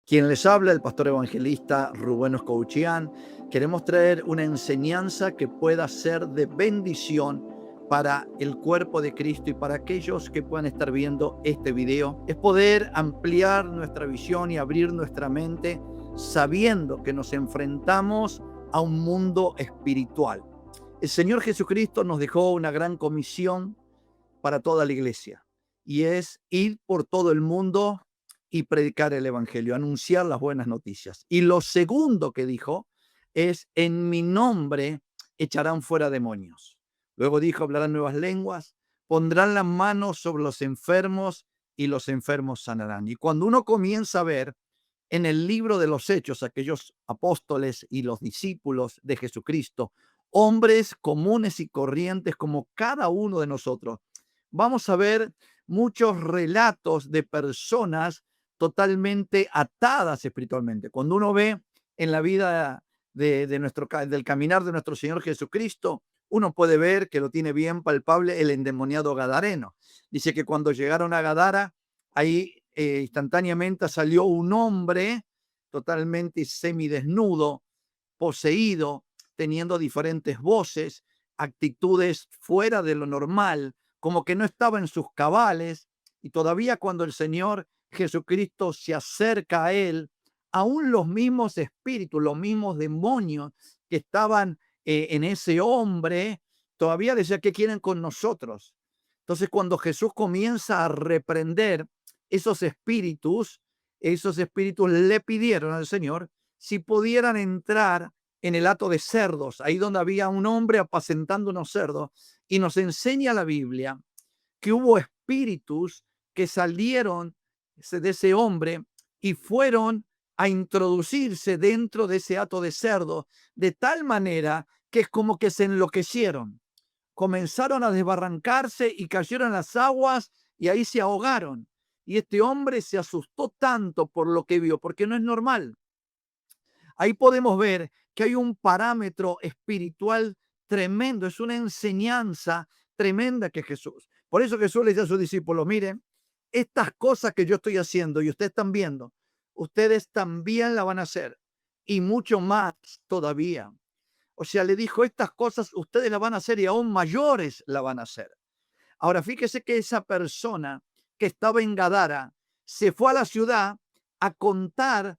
Quien les habla, el pastor evangelista Rubén Oscouchian. Queremos traer una enseñanza que pueda ser de bendición para el cuerpo de Cristo y para aquellos que puedan estar viendo este video. Es poder ampliar nuestra visión y abrir nuestra mente sabiendo que nos enfrentamos a un mundo espiritual. El Señor Jesucristo nos dejó una gran comisión para toda la iglesia y es ir por todo el mundo y predicar el evangelio, anunciar las buenas noticias. Y lo segundo que dijo es: en mi nombre echarán fuera demonios. Luego dijo: hablarán nuevas lenguas, pondrán las manos sobre los enfermos y los enfermos sanarán. Y cuando uno comienza a ver en el libro de los Hechos, aquellos apóstoles y los discípulos de Jesucristo, hombres comunes y corrientes como cada uno de nosotros, vamos a ver muchos relatos de personas totalmente atadas espiritualmente. Cuando uno ve en la vida del caminar de nuestro Señor Jesucristo, uno puede ver que lo tiene bien palpable el endemoniado gadareno. Dice que cuando llegaron a Gadara, ahí instantáneamente salió un hombre totalmente semidesnudo, poseído, teniendo diferentes voces, actitudes fuera de lo normal, como que no estaba en sus cabales. Y todavía cuando el Señor Jesucristo se acerca a él, aún los mismos espíritus, los mismos demonios que estaban en ese hombre, todavía decía: ¿qué quieren con nosotros? Entonces, cuando Jesús comienza a reprender esos espíritus le pidieron al Señor si pudieran entrar en el hato de cerdos, ahí donde había un hombre apacentando unos cerdos. Y nos enseña la Biblia que hubo espíritus que salieron de ese hombre y fueron a introducirse dentro de ese hato de cerdo, de tal manera que es como que se enloquecieron, comenzaron a desbarrancarse y cayeron en las aguas y ahí se ahogaron. Y este hombre se asustó tanto por lo que vio, porque no es normal. Ahí podemos ver que hay un parámetro espiritual tremendo, es una enseñanza tremenda que Jesús. Por eso Jesús le dice a sus discípulos: miren, estas cosas que yo estoy haciendo y ustedes están viendo, ustedes también la van a hacer y mucho más todavía. O sea, le dijo: estas cosas ustedes las van a hacer y aún mayores la van a hacer. Ahora, fíjese que esa persona que estaba en Gadara se fue a la ciudad a contar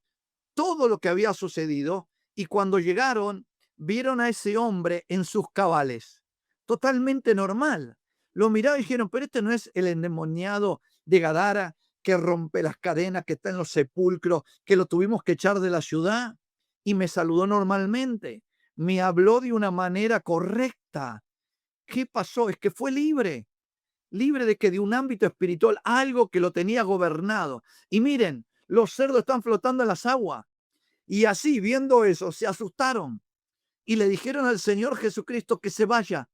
todo lo que había sucedido, y cuando llegaron vieron a ese hombre en sus cabales, totalmente normal. Lo miraron y dijeron: pero este no es el endemoniado de Gadara que rompe las cadenas, que está en los sepulcros, que lo tuvimos que echar de la ciudad. Y me saludó normalmente, me habló de una manera correcta. ¿Qué pasó? Es que fue libre, libre de que de un ámbito espiritual, algo que lo tenía gobernado. Y miren, los cerdos están flotando en las aguas. Y así, viendo eso, se asustaron y le dijeron al Señor Jesucristo que se vaya,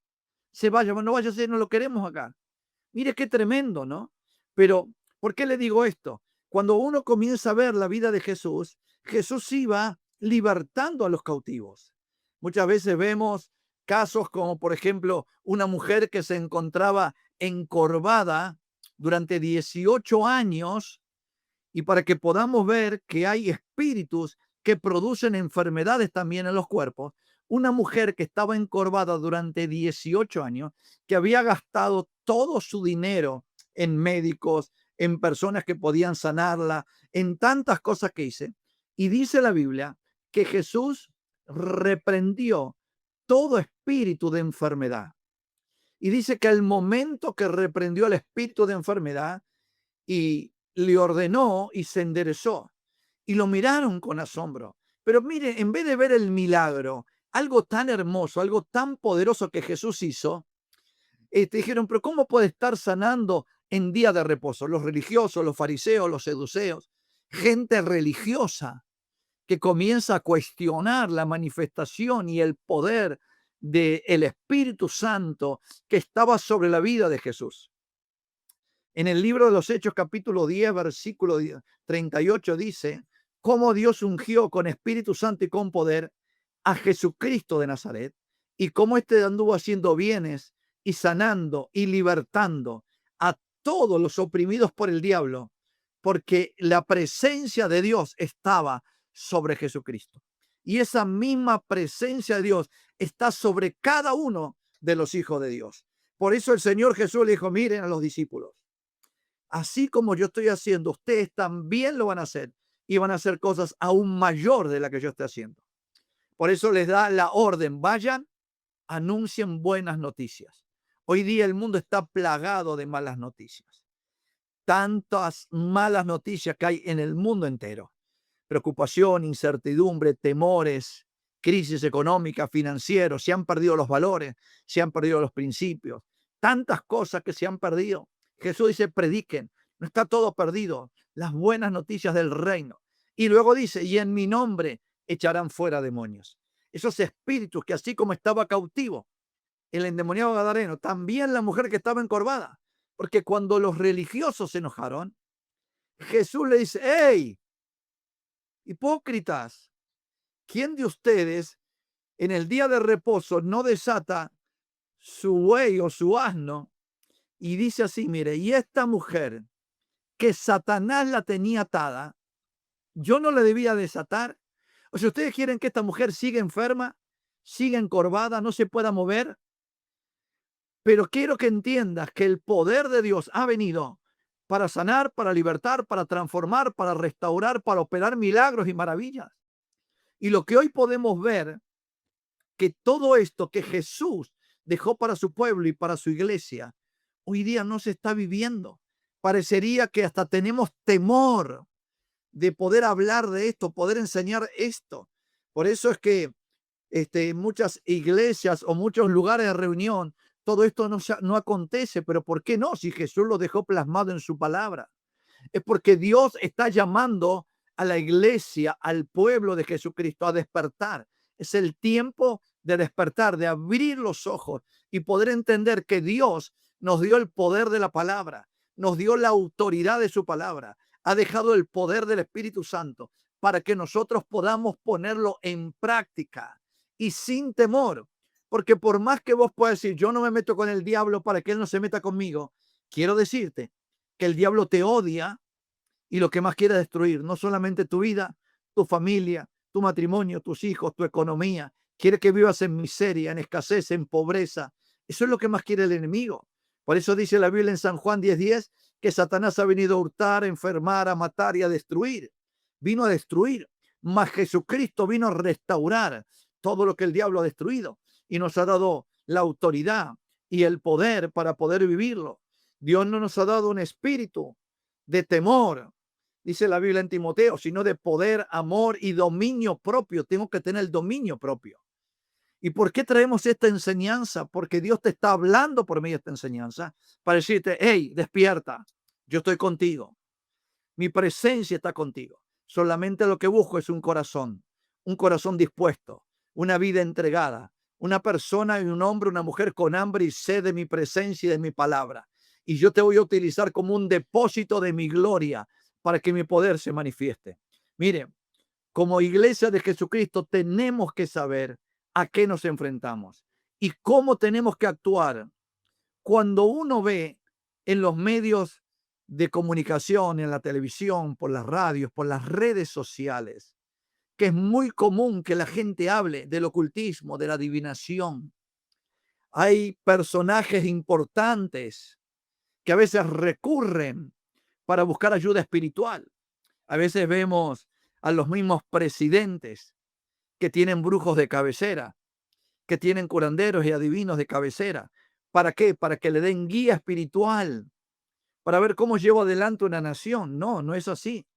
bueno, no vaya a ser, no lo queremos acá. Mire qué tremendo, ¿no? Pero, ¿por qué le digo esto? Cuando uno comienza a ver la vida de Jesús, Jesús iba libertando a los cautivos. Muchas veces vemos casos como, por ejemplo, una mujer que se encontraba encorvada durante 18 años, y para que podamos ver que hay espíritus que producen enfermedades también en los cuerpos. Una mujer que estaba encorvada durante 18 años, que había gastado todo su dinero en médicos, en personas que podían sanarla, en tantas cosas que hice. Y dice la Biblia que Jesús reprendió todo espíritu de enfermedad. Y dice que al momento que reprendió el espíritu de enfermedad, y le ordenó y se enderezó. Y lo miraron con asombro. Pero mire, en vez de ver el milagro, algo tan hermoso, algo tan poderoso que Jesús hizo, dijeron: pero ¿cómo puede estar sanando en día de reposo? Los religiosos, los fariseos, los seduceos, gente religiosa que comienza a cuestionar la manifestación y el poder del Espíritu Santo que estaba sobre la vida de Jesús. En el libro de los Hechos, capítulo 10, versículo 38, dice cómo Dios ungió con Espíritu Santo y con poder a Jesucristo de Nazaret, y cómo éste anduvo haciendo bienes y sanando y libertando a todos los oprimidos por el diablo, porque la presencia de Dios estaba sobre Jesucristo. Y esa misma presencia de Dios está sobre cada uno de los hijos de Dios. Por eso el Señor Jesús le dijo, miren a los discípulos, así como yo estoy haciendo, ustedes también lo van a hacer y van a hacer cosas aún mayor de la que yo estoy haciendo. Por eso les da la orden, vayan, anuncien buenas noticias. Hoy día el mundo está plagado de malas noticias. Tantas malas noticias que hay en el mundo entero. Preocupación, incertidumbre, temores, crisis económica, financieros, se han perdido los valores, se han perdido los principios, tantas cosas que se han perdido. Jesús dice, prediquen, no está todo perdido, las buenas noticias del reino. Y luego dice, y en mi nombre echarán fuera demonios. Esos espíritus que así como estaba cautivo el endemoniado gadareno, también la mujer que estaba encorvada, porque cuando los religiosos se enojaron, Jesús le dice, hey, hipócritas, ¿quién de ustedes en el día de reposo no desata su buey o su asno? Y dice así, mire, y esta mujer que Satanás la tenía atada, yo no la debía desatar. O sea, ¿ustedes quieren que esta mujer siga enferma, siga encorvada, no se pueda mover? Pero quiero que entiendas que el poder de Dios ha venido para sanar, para libertar, para transformar, para restaurar, para operar milagros y maravillas. Y lo que hoy podemos ver, que todo esto que Jesús dejó para su pueblo y para su iglesia, hoy día no se está viviendo. Parecería que hasta tenemos temor de poder hablar de esto, poder enseñar esto. Por eso es que muchas iglesias o muchos lugares de reunión, todo esto no acontece. Pero ¿por qué no? Si Jesús lo dejó plasmado en su palabra. Es porque Dios está llamando a la iglesia, al pueblo de Jesucristo a despertar. Es el tiempo de despertar, de abrir los ojos y poder entender que Dios nos dio el poder de la palabra, nos dio la autoridad de su palabra, ha dejado el poder del Espíritu Santo para que nosotros podamos ponerlo en práctica y sin temor. Porque por más que vos puedas decir, yo no me meto con el diablo para que él no se meta conmigo, quiero decirte que el diablo te odia y lo que más quiere destruir, no solamente tu vida, tu familia, tu matrimonio, tus hijos, tu economía. Quiere que vivas en miseria, en escasez, en pobreza. Eso es lo que más quiere el enemigo. Por eso dice la Biblia en San Juan 10:10 que Satanás ha venido a hurtar, a enfermar, a matar y a destruir. Vino a destruir, mas Jesucristo vino a restaurar todo lo que el diablo ha destruido y nos ha dado la autoridad y el poder para poder vivirlo. Dios no nos ha dado un espíritu de temor, dice la Biblia en Timoteo, sino de poder, amor y dominio propio. Tengo que tener el dominio propio. ¿Y por qué traemos esta enseñanza? Porque Dios te está hablando por medio de esta enseñanza para decirte, hey, despierta, yo estoy contigo. Mi presencia está contigo. Solamente lo que busco es un corazón dispuesto, una vida entregada, una persona y un hombre, una mujer con hambre y sed de mi presencia y de mi palabra. Y yo te voy a utilizar como un depósito de mi gloria para que mi poder se manifieste. Mire, como iglesia de Jesucristo tenemos que saber a qué nos enfrentamos y cómo tenemos que actuar. Cuando uno ve en los medios de comunicación, en la televisión, por las radios, por las redes sociales, que es muy común que la gente hable del ocultismo, de la adivinación. Hay personajes importantes que a veces recurren para buscar ayuda espiritual. A veces vemos a los mismos presidentes que tienen brujos de cabecera, que tienen curanderos y adivinos de cabecera. ¿Para qué? Para que le den guía espiritual, para ver cómo llevo adelante una nación. No, no es así.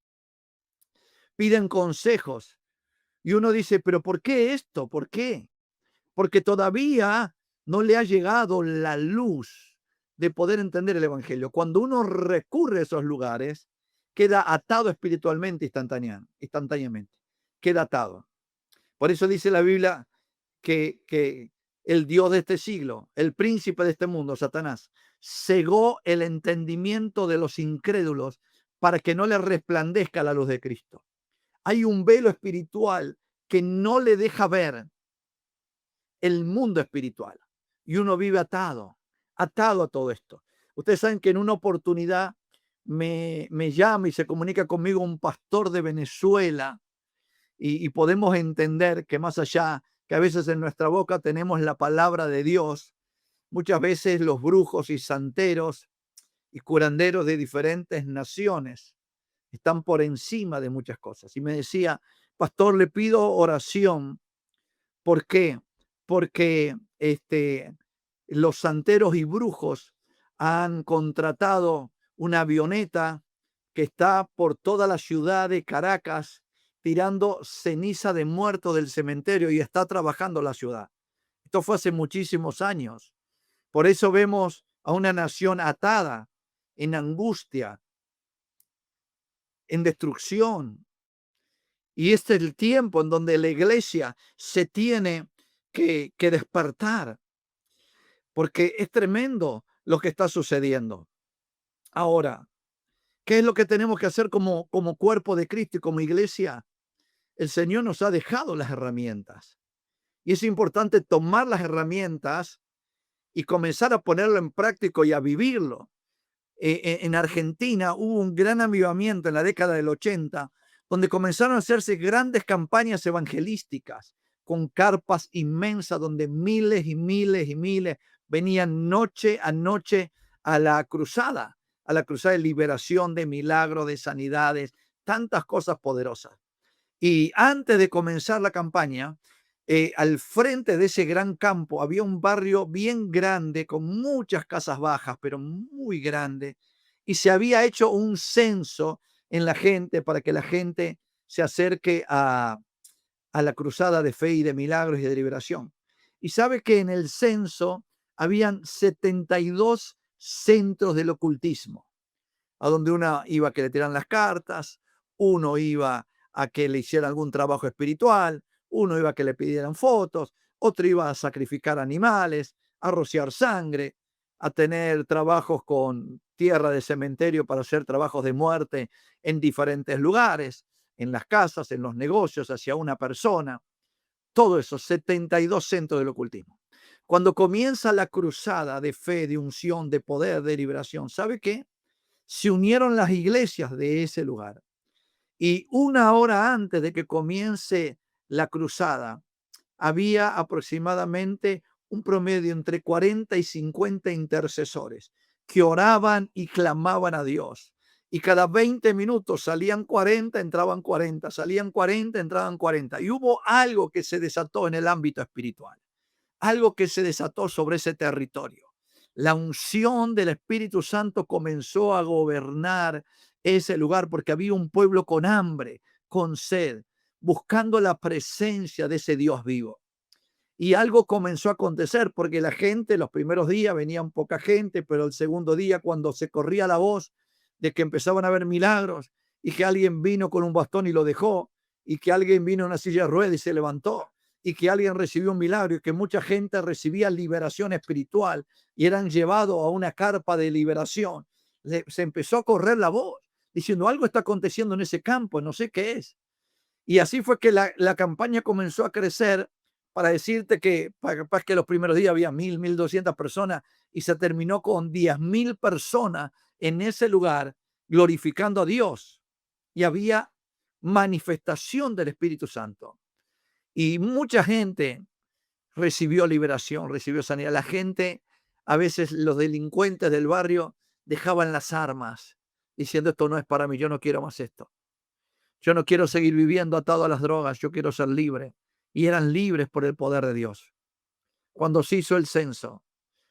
Piden consejos y uno dice, pero ¿por qué esto? ¿Por qué? Porque todavía no le ha llegado la luz de poder entender el evangelio. Cuando uno recurre a esos lugares, queda atado espiritualmente instantáneamente. Queda atado. Por eso dice la Biblia que el Dios de este siglo, el príncipe de este mundo, Satanás, cegó el entendimiento de los incrédulos para que no le resplandezca la luz de Cristo. Hay un velo espiritual que no le deja ver el mundo espiritual y uno vive atado a todo esto. Ustedes saben que en una oportunidad me llama y se comunica conmigo un pastor de Venezuela y podemos entender que más allá, que a veces en nuestra boca tenemos la palabra de Dios, muchas veces los brujos y santeros y curanderos de diferentes naciones están por encima de muchas cosas. Y me decía, pastor, le pido oración. ¿Por qué? Porque los santeros y brujos han contratado una avioneta que está por toda la ciudad de Caracas tirando ceniza de muertos del cementerio y está trabajando la ciudad. Esto fue hace muchísimos años. Por eso vemos a una nación atada, en angustia, en destrucción. Y este es el tiempo en donde la iglesia se tiene que despertar, porque es tremendo lo que está sucediendo. Ahora, ¿qué es lo que tenemos que hacer como cuerpo de Cristo y como iglesia? El Señor nos ha dejado las herramientas y es importante tomar las herramientas y comenzar a ponerlo en práctico y a vivirlo. En Argentina hubo un gran avivamiento en la década del 80, donde comenzaron a hacerse grandes campañas evangelísticas con carpas inmensas donde miles y miles y miles venían noche a noche a la cruzada de liberación, de milagros, de sanidades, tantas cosas poderosas. Y antes de comenzar la campaña, al frente de ese gran campo había un barrio bien grande, con muchas casas bajas, pero muy grande, y se había hecho un censo en la gente para que la gente se acerque a la cruzada de fe y de milagros y de liberación. Y sabe que en el censo habían 72 centros del ocultismo a donde uno iba a que le tiran las cartas, uno iba a que le hicieran algún trabajo espiritual, uno iba a que le pidieran fotos, otro iba a sacrificar animales, a rociar sangre, a tener trabajos con tierra de cementerio para hacer trabajos de muerte en diferentes lugares, en las casas, en los negocios, hacia una persona. Todo eso, 72 centros del ocultismo. Cuando comienza la cruzada de fe, de unción, de poder, de liberación, ¿sabe qué? Se unieron las iglesias de ese lugar. Y una hora antes de que comience la cruzada, había aproximadamente un promedio entre 40 y 50 intercesores que oraban y clamaban a Dios. Y cada 20 minutos salían 40, entraban 40, salían 40, entraban 40. Y hubo algo que se desató en el ámbito espiritual, algo que se desató sobre ese territorio. La unción del Espíritu Santo comenzó a gobernar ese lugar porque había un pueblo con hambre, con sed, buscando la presencia de ese Dios vivo. Y algo comenzó a acontecer porque la gente, los primeros días venían poca gente, pero el segundo día cuando se corría la voz de que empezaban a haber milagros y que alguien vino con un bastón y lo dejó, y que alguien vino en una silla de ruedas y se levantó, y que alguien recibió un milagro y que mucha gente recibía liberación espiritual y eran llevados a una carpa de liberación, se empezó a correr la voz diciendo algo está aconteciendo en ese campo, no sé qué es. Y así fue que la campaña comenzó a crecer para decirte que, para que los primeros días había 1.200 personas y se terminó con 10.000 personas en ese lugar glorificando a Dios. Y había manifestación del Espíritu Santo. Y mucha gente recibió liberación, recibió sanidad. La gente, a veces los delincuentes del barrio dejaban las armas diciendo esto no es para mí, yo no quiero más esto. Yo no quiero seguir viviendo atado a las drogas, yo quiero ser libre. Y eran libres por el poder de Dios. Cuando se hizo el censo,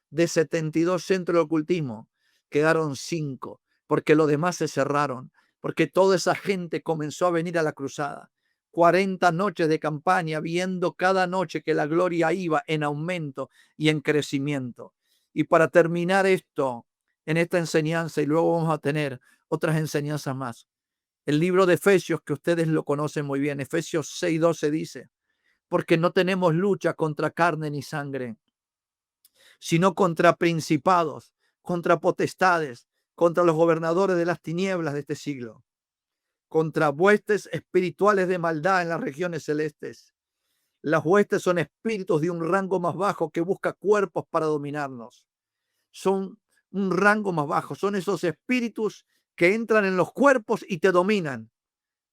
de 72 centros de ocultismo, quedaron 5, porque los demás se cerraron, porque toda esa gente comenzó a venir a la cruzada. 40 noches de campaña, viendo cada noche que la gloria iba en aumento y en crecimiento. Y para terminar esto, en esta enseñanza, y luego vamos a tener otras enseñanzas más. El libro de Efesios, que ustedes lo conocen muy bien, Efesios 6:12 dice, porque no tenemos lucha contra carne ni sangre, sino contra principados, contra potestades, contra los gobernadores de las tinieblas de este siglo, contra huestes espirituales de maldad en las regiones celestes. Las huestes son espíritus de un rango más bajo que busca cuerpos para dominarnos. Son un rango más bajo, son esos espíritus que entran en los cuerpos y te dominan,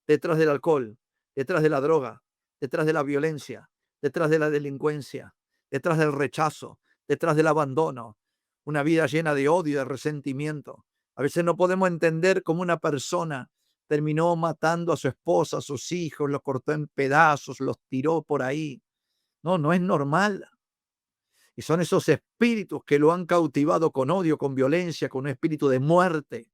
detrás del alcohol, detrás de la droga, detrás de la violencia, detrás de la delincuencia, detrás del rechazo, detrás del abandono, una vida llena de odio y de resentimiento. A veces no podemos entender cómo una persona terminó matando a su esposa, a sus hijos, los cortó en pedazos, los tiró por ahí. No, no es normal. Y son esos espíritus que lo han cautivado con odio, con violencia, con un espíritu de muerte,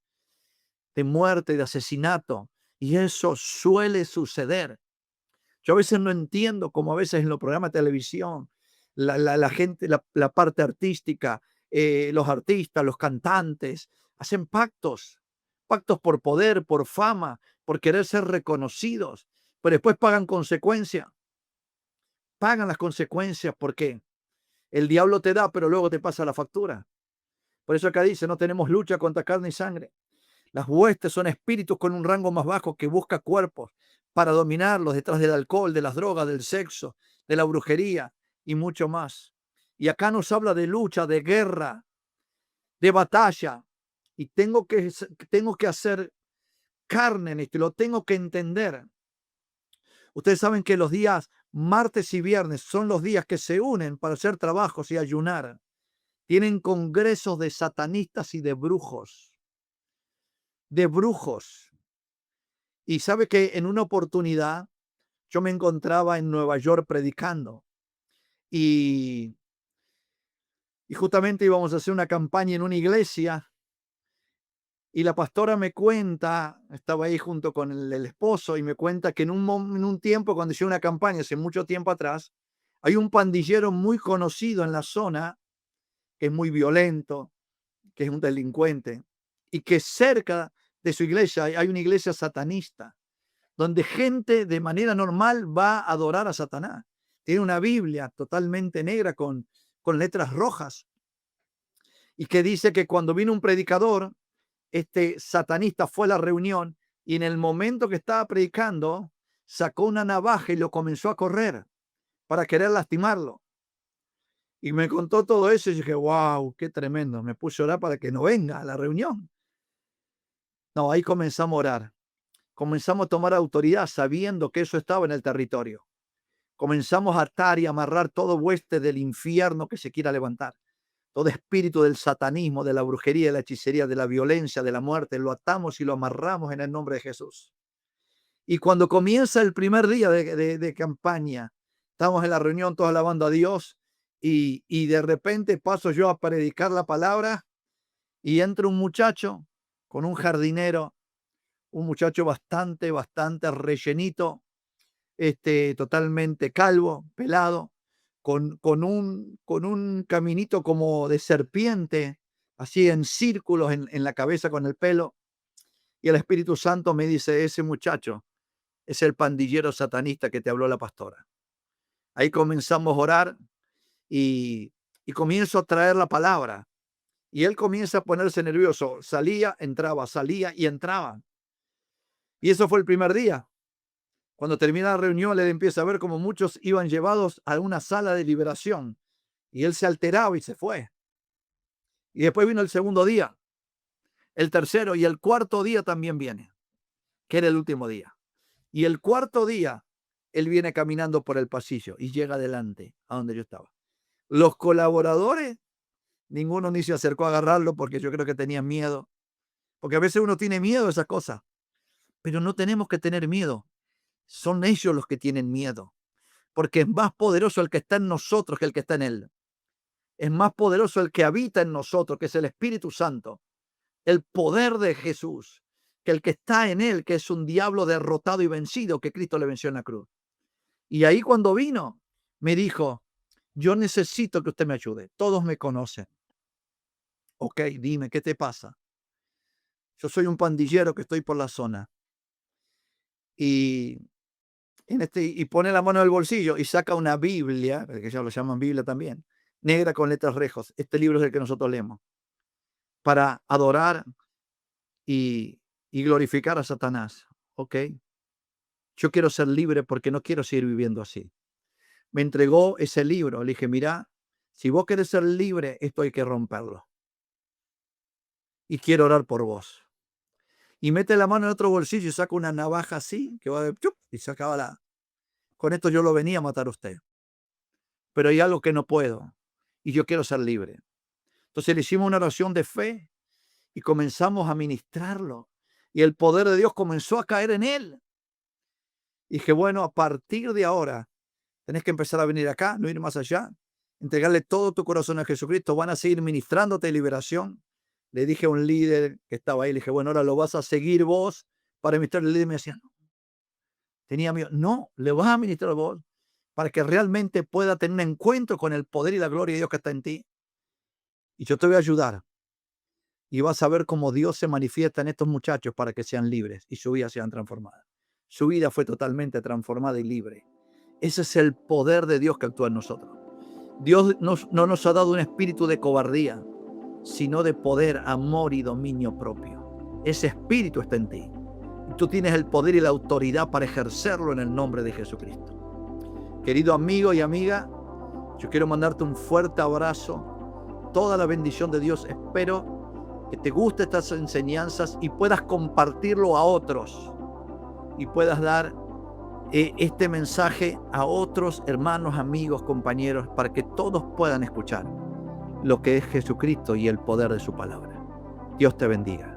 de asesinato. Y eso suele suceder. Yo a veces no entiendo cómo a veces en los programas de televisión, la gente, la parte artística, los artistas, los cantantes, hacen pactos por poder, por fama, por querer ser reconocidos, pero después pagan las consecuencias porque el diablo te da, pero luego te pasa la factura. Por eso acá dice, no tenemos lucha contra carne y sangre. Las huestes son espíritus con un rango más bajo que busca cuerpos para dominarlos detrás del alcohol, de las drogas, del sexo, de la brujería y mucho más. Y acá nos habla de lucha, de guerra, de batalla. Y tengo que hacer carne en esto, y lo tengo que entender. Ustedes saben que los días martes y viernes son los días que se unen para hacer trabajos y ayunar. Tienen congresos de satanistas y de brujos. De brujos. Y sabe que en una oportunidad yo me encontraba en Nueva York predicando y, y justamente íbamos a hacer una campaña en una iglesia y la pastora me cuenta, estaba ahí junto con el esposo y me cuenta que en un tiempo, cuando hice una campaña hace mucho tiempo atrás, hay un pandillero muy conocido en la zona que es muy violento, que es un delincuente y que cerca de su iglesia hay una iglesia satanista donde gente de manera normal va a adorar a Satanás. Tiene una Biblia totalmente negra con letras rojas y que dice que cuando vino un predicador, este satanista fue a la reunión y en el momento que estaba predicando, sacó una navaja y lo comenzó a correr para querer lastimarlo. Y me contó todo eso y dije, wow, qué tremendo. Me puse a orar para que no venga a la reunión. No, ahí comenzamos a orar. Comenzamos a tomar autoridad sabiendo que eso estaba en el territorio. Comenzamos a atar y amarrar todo hueste del infierno que se quiera levantar. Todo espíritu del satanismo, de la brujería, de la hechicería, de la violencia, de la muerte, lo atamos y lo amarramos en el nombre de Jesús. Y cuando comienza el primer día de campaña, estamos en la reunión todos alabando a Dios y de repente paso yo a predicar la palabra y entra un muchacho con un jardinero, un muchacho bastante rellenito, totalmente calvo, pelado, con un caminito como de serpiente, así en círculos en la cabeza con el pelo. Y el Espíritu Santo me dice, ese muchacho es el pandillero satanista que te habló la pastora. Ahí comenzamos a orar y, y comienzo a traer la palabra. Y él comienza a ponerse nervioso. Salía y entraba. Y eso fue el primer día. Cuando termina la reunión, él empieza a ver como muchos iban llevados a una sala de liberación y él se alteraba y se fue. Y después vino el segundo día, el tercero y el cuarto día también viene, que era el último día. Y el cuarto día, él viene caminando por el pasillo y llega adelante a donde yo estaba. Los colaboradores, ninguno ni se acercó a agarrarlo porque yo creo que tenían miedo. Porque a veces uno tiene miedo de esas cosas, pero no tenemos que tener miedo. Son ellos los que tienen miedo. Porque es más poderoso el que está en nosotros que el que está en él. Es más poderoso el que habita en nosotros, que es el Espíritu Santo, el poder de Jesús, que el que está en él, que es un diablo derrotado y vencido, que Cristo le venció en la cruz. Y ahí cuando vino, me dijo, yo necesito que usted me ayude. Todos me conocen. Ok, dime, ¿qué te pasa? Yo soy un pandillero que estoy por la zona. Y y pone la mano en el bolsillo y saca una Biblia, que ya lo llaman Biblia también, negra con letras rejos. Este libro es el que nosotros leemos para adorar y glorificar a Satanás. Ok, yo quiero ser libre porque no quiero seguir viviendo así. Me entregó ese libro. Le dije, mira, si vos querés ser libre, esto hay que romperlo. Y quiero orar por vos. y mete la mano en otro bolsillo y saca una navaja así, que va de ¡chup! Y sacaba la. Con esto yo lo venía a matar a usted. Pero hay algo que no puedo y yo quiero ser libre. Entonces le hicimos una oración de fe y comenzamos a ministrarlo. Y el poder de Dios comenzó a caer en él. Y dije, bueno, a partir de ahora, tenés que empezar a venir acá, no ir más allá, entregarle todo tu corazón a Jesucristo. Van a seguir ministrándote liberación. Le dije a un líder que estaba ahí, le dije, bueno, ahora lo vas a seguir vos para ministrar. El líder me decía, no. Tenía miedo. No, le vas a ministrar vos para que realmente pueda tener un encuentro con el poder y la gloria de Dios que está en ti. Y yo te voy a ayudar. Y vas a ver cómo Dios se manifiesta en estos muchachos para que sean libres y su vida sean transformada. Su vida fue totalmente transformada y libre. Ese es el poder de Dios que actúa en nosotros. Dios no nos ha dado un espíritu de cobardía, sino de poder, amor y dominio propio. Ese espíritu está en ti. Y tú tienes el poder y la autoridad para ejercerlo en el nombre de Jesucristo. Querido amigo y amiga, yo quiero mandarte un fuerte abrazo. Toda la bendición de Dios. Espero que te gusten estas enseñanzas y puedas compartirlo a otros. Y puedas dar este mensaje a otros hermanos, amigos, compañeros, para que todos puedan escuchar lo que es Jesucristo y el poder de su palabra. Dios te bendiga.